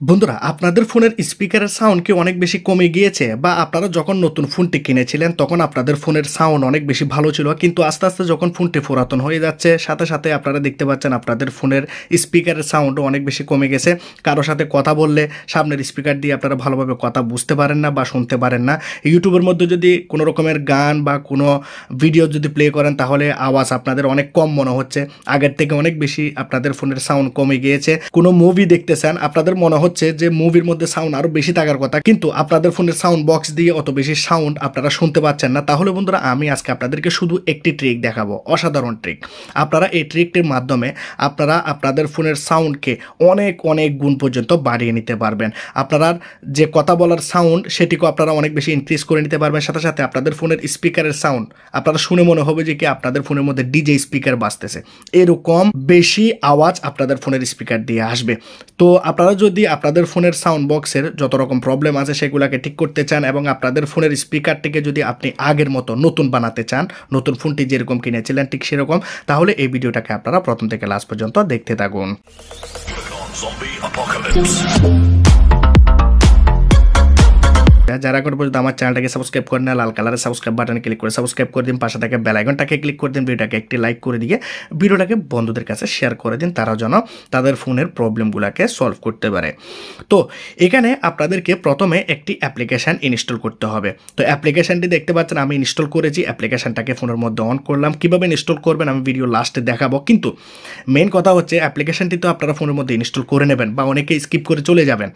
বন্ধুরা, আপনাদের ফোনের স্পিকারের সাউন্ড কি অনেক বেশি কমে গিয়েছে? বা আপনারা যখন নতুন ফোনটি কিনেছিলেন তখন আপনাদের ফোনের সাউন্ড অনেক বেশি ভালো ছিল, কিন্তু আস্তে আস্তে যখন ফোনটি পুরাতন হয়ে যাচ্ছে সাথে সাথে আপনারা দেখতে পাচ্ছেন আপনাদের ফোনের স্পিকারের সাউন্ডও অনেক বেশি কমে গেছে। কারোর সাথে কথা বললে সামনের স্পিকার দিয়ে আপনারা ভালোভাবে কথা বুঝতে পারেন না বা শুনতে পারেন না। ইউটিউবের মধ্যে যদি কোনো রকমের গান বা কোনো ভিডিও যদি প্লে করেন তাহলে আওয়াজ আপনাদের অনেক কম মনে হচ্ছে, আগের থেকে অনেক বেশি আপনাদের ফোনের সাউন্ড কমে গিয়েছে। কোনো মুভি দেখতেছেন, আপনাদের মনে হচ্ছে যে মুভির মধ্যে সাউন্ড আরো বেশি থাকার কথা, কিন্তু আপনাদের ফোনের সাউন্ড বক্স দিয়ে অত বেশি সাউন্ড আপনারা শুনতে পাচ্ছেন না। তাহলে বন্ধুরা, আমি আজকে আপনাদেরকে শুধু একটি ট্রিক দেখাবো, অসাধারণ ট্রিক। আপনারা এই ট্রিকটির মাধ্যমে আপনারা আপনাদের ফোনের সাউন্ডকে অনেক অনেক গুণ পর্যন্ত বাড়িয়ে নিতে পারবেন। আপনারা যে কথা বলার সাউন্ড সেটিকেও আপনারা অনেক বেশি ইনক্রিজ করে নিতে পারবেন। সাথে সাথে আপনাদের ফোনের স্পিকারের সাউন্ড আপনারা শুনে মনে হবে যে কি আপনাদের ফোনের মধ্যে ডিজে স্পিকার বাজতেছে, এরকম বেশি আওয়াজ আপনাদের ফোনের স্পিকার দিয়ে আসবে। তো আপনারা যদি আপনাদের ফোনের সাউন্ড বক্সের যত রকম প্রবলেম আছে সেগুলোকে ঠিক করতে চান এবং আপনাদের ফোনের স্পিকারটিকে যদি আপনি আগের মতো নতুন বানাতে চান, নতুন ফোনটি যেরকম কিনেছিলেন ঠিক সেরকম, তাহলে এই ভিডিওটাকে আপনারা প্রথম থেকে লাস্ট পর্যন্ত দেখতে থাকুন। যারা এখন পর্যন্ত আমার চ্যানেলটাকে সাবস্ক্রাইব করেন না, লাল কালারের সাবস্ক্রাইব বাটনে ক্লিক করে সাবস্ক্রাইব করে দিন, পাশে থেকে বেল আইকনটাকে ক্লিক করে দিন, ভিডিওটাকে একটি লাইক করে দিয়ে ভিডিওটাকে বন্ধুদের কাছে শেয়ার করে দিন, তারা যেন তাদের ফোনের প্রবলেমগুলোকে সলভ করতে পারে। তো এখানে আপনাদেরকে প্রথমে একটি অ্যাপ্লিকেশান ইনস্টল করতে হবে। তো অ্যাপ্লিকেশানটি দেখতে পাচ্ছেন আমি ইনস্টল করেছি, অ্যাপ্লিকেশানটাকে ফোনের মধ্যে অন করলাম। কীভাবে ইনস্টল করবেন আমি ভিডিও লাস্টে দেখাবো, কিন্তু মেইন কথা হচ্ছে অ্যাপ্লিকেশানটি তো আপনারা ফোনের মধ্যে ইনস্টল করে নেবেন বা অনেকে স্কিপ করে চলে যাবেন।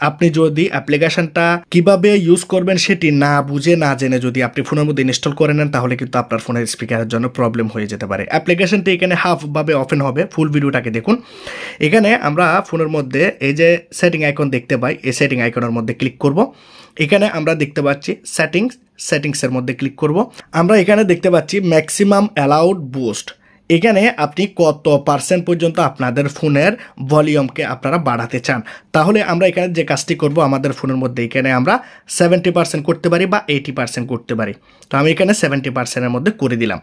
আপনি যদি অ্যাপ্লিকেশনটা কিভাবে ইউজ করবেন সেটি না বুঝে না জেনে যদি আপনি ফোনের মধ্যে ইনস্টল করে নেন তাহলে কিন্তু আপনার ফোনের স্পিকারের জন্য প্রবলেম হয়ে যেতে পারে। অ্যাপ্লিকেশনটি এখানে হাফভাবে ওপেন হবে, ফুল ভিডিওটাকে দেখুন। এখানে আমরা ফোনের মধ্যে এই যে সেটিং আইকন দেখতে পাই, এই সেটিং আইকনের মধ্যে ক্লিক করব। এখানে আমরা দেখতে পাচ্ছি সেটিংসের মধ্যে ক্লিক করব। আমরা এখানে দেখতে পাচ্ছি ম্যাক্সিমাম অ্যালাউড বুস্ট। এখানে আপনি কত পার্সেন্ট পর্যন্ত আপনাদের ফোনের ভলিউমকে আপনারা বাড়াতে চান। তাহলে আমরা এখানে যে কাজটি করব, আমাদের ফোনের মধ্যে এখানে আমরা 70% করতে পারি বা 80% করতে পারি। তো আমি এখানে 70%-এর মধ্যে করে দিলাম।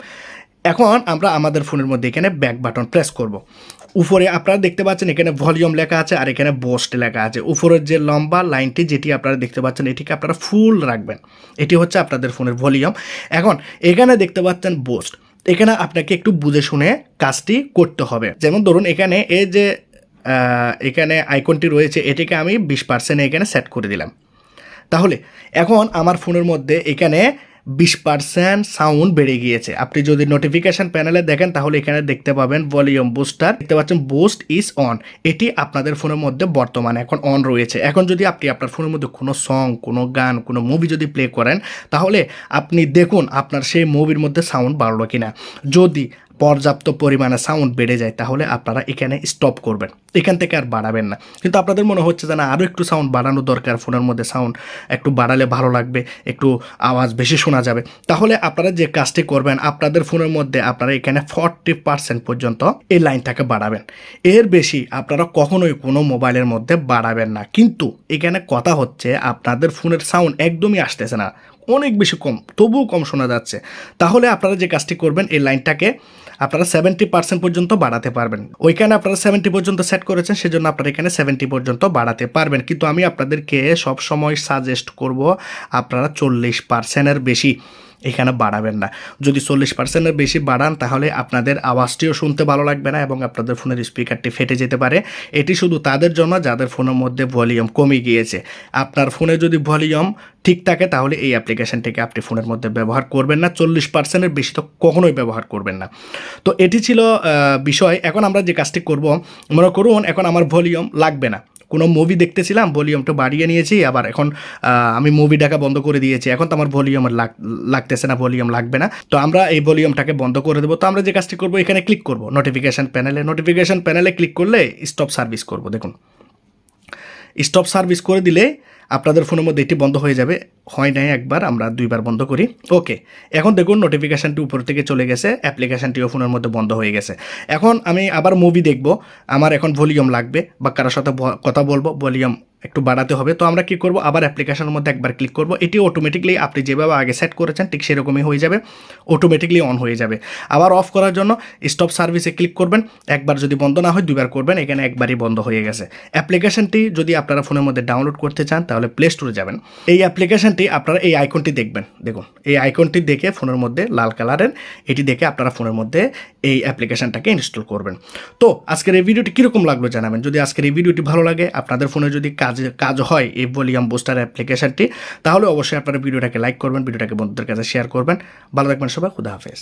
এখন আমরা আমাদের ফোনের মধ্যে এখানে ব্যাক বাটন প্রেস করব। উপরে আপনারা দেখতে পাচ্ছেন এখানে ভলিউম লেখা আছে আর এখানে বুস্ট লেখা আছে। উপরের যে লম্বা লাইনটি যেটি আপনারা দেখতে পাচ্ছেন এটিকে আপনারা ফুল রাখবেন, এটি হচ্ছে আপনাদের ফোনের ভলিউম। এখন এখানে দেখতে পাচ্ছেন বুস্ট, এখানে আপনাকে একটু বুঝে শুনে কাজটি করতে হবে। যেমন ধরুন এখানে এই যে এখানে আইকনটি রয়েছে এটিকে আমি 20% এখানে সেট করে দিলাম। তাহলে এখন আমার ফোনের মধ্যে এখানে 20% সাউন্ড বেড়ে গিয়েছে। আপনি যদি নোটিফিকেশন প্যানেলে দেখেন তাহলে এখানে দেখতে পাবেন ভলিউম বুস্টার, দেখতে পাচ্ছেন বুস্ট ইজ অন, এটি আপনাদের ফোনের মধ্যে বর্তমানে এখন অন রয়েছে। এখন যদি আপনি আপনার ফোনের মধ্যে কোনো সং, কোনো গান, কোনো মুভি যদি প্লে করেন তাহলে আপনি দেখুন আপনার সেই মুভির মধ্যে সাউন্ড বাড়লো কিনা। যদি পর্যাপ্ত পরিমাণে সাউন্ড বেড়ে যায় তাহলে আপনারা এখানে স্টপ করবেন, এখান থেকে আর বাড়াবেন না। কিন্তু আপনাদের মনে হচ্ছে যে না আরও একটু সাউন্ড বাড়ানো দরকার, ফোনের মধ্যে সাউন্ড একটু বাড়ালে ভালো লাগবে, একটু আওয়াজ বেশি শোনা যাবে, তাহলে আপনারা যে কাজটি করবেন আপনাদের ফোনের মধ্যে আপনারা এখানে 40% পর্যন্ত এই লাইনটাকে বাড়াবেন। এর বেশি আপনারা কখনোই কোনো মোবাইলের মধ্যে বাড়াবেন না। কিন্তু এখানে কথা হচ্ছে আপনাদের ফোনের সাউন্ড একদমই আসতেছে না, অনেক বেশি কম, তবুও কম শোনা যাচ্ছে। তাহলে আপনারা যে কাজটি করবেন এই লাইনটাকে আপনারা 70% পর্যন্ত বাড়াতে পারবেন। ওইখানে আপনারা 70 পর্যন্ত সেট করেছেন, সেজন্য আপনারা এখানে 70 পর্যন্ত বাড়াতে পারবেন। কিন্তু আমি আপনাদেরকে সবসময় সাজেস্ট করব আপনারা 40%-এর বেশি এখানে বাড়াবেন না। যদি 40%-এর বেশি বাড়ান তাহলে আপনাদের আওয়াজটিও শুনতে ভালো লাগবে না এবং আপনাদের ফোনের স্পিকারটি ফেটে যেতে পারে। এটি শুধু তাদের জন্য যাদের ফোনের মধ্যে ভলিউম কমে গিয়েছে। আপনার ফোনে যদি ভলিউম ঠিক থাকে তাহলে এই অ্যাপ্লিকেশনটিকে আপনি ফোনের মধ্যে ব্যবহার করবেন না, 40%-এর বেশি তো কখনোই ব্যবহার করবেন না। তো এটি ছিল বিষয়। এখন আমরা যে কাজটি করব, মনে করুন এখন আমার ভলিউম লাগবে না, কোনো মুভি দেখতেছিলাম ভলিউমটা বাড়িয়ে নিয়েছি, আবার এখন আমি মুভি দেখা বন্ধ করে দিয়েছি, এখন তো আমার ভলিউম লাগতেছে না, ভলিউম লাগবে না। তো আমরা এই ভলিউমটাকে বন্ধ করে দেবো। তো আমরা যে কাজটি করবো এখানে ক্লিক করব নোটিফিকেশান প্যানেলে ক্লিক করলে স্টপ সার্ভিস করব। দেখুন স্টপ সার্ভিস করে দিলে আপনাদের ফোনের মধ্যে এটি বন্ধ হয়ে যাবে। হয় নাই একবার, আমরা 2বার বন্ধ করি। ওকে, এখন দেখুন নোটিফিকেশানটি উপর থেকে চলে গেছে, অ্যাপ্লিকেশানটিও ফোনের মধ্যে বন্ধ হয়ে গেছে। এখন আমি আবার মুভি দেখব, আমার এখন ভলিউম লাগবে বা কারোর সাথে কথা বলবো, ভলিউম একটু বাড়াতে হবে। তো আমরা কি করব, আবার অ্যাপ্লিকেশনের মধ্যে একবার ক্লিক করব। এটি অটোমেটিকলি আপনি যেভাবে আগে সেট করেছেন ঠিক সেরকমই হয়ে যাবে, অটোমেটিকলি অন হয়ে যাবে। আবার অফ করার জন্য স্টপ সার্ভিসে ক্লিক করবেন। একবার যদি বন্ধ না হয় 2বার করবেন, এখানে একবারই বন্ধ হয়ে গেছে। অ্যাপ্লিকেশনটি যদি আপনারা ফোনের মধ্যে ডাউনলোড করতে চান তাহলে প্লে স্টোরে যাবেন। এই অ্যাপ্লিকেশনটি আপনারা এই আইকনটি দেখবেন, দেখুন এই আইকনটি দেখে ফোনের মধ্যে লাল কালারের এটি দেখে আপনারা ফোনের মধ্যে এই অ্যাপ্লিকেশনটাকে ইনস্টল করবেন। তো আজকের এই ভিডিওটি কীরকম লাগলো জানাবেন। যদি আজকের এই ভিডিওটি ভালো লাগে, আপনাদের ফোনে যদি কাজ হয় এই ভলিউম বুস্টার অ্যাপ্লিকেশনটি, তাহলে অবশ্যই আপনারা ভিডিওটাকে লাইক করবেন, ভিডিওটাকে বন্ধুদের কাছে শেয়ার করবেন। ভালো থাকবেন সবাই, খুদা হাফেজ।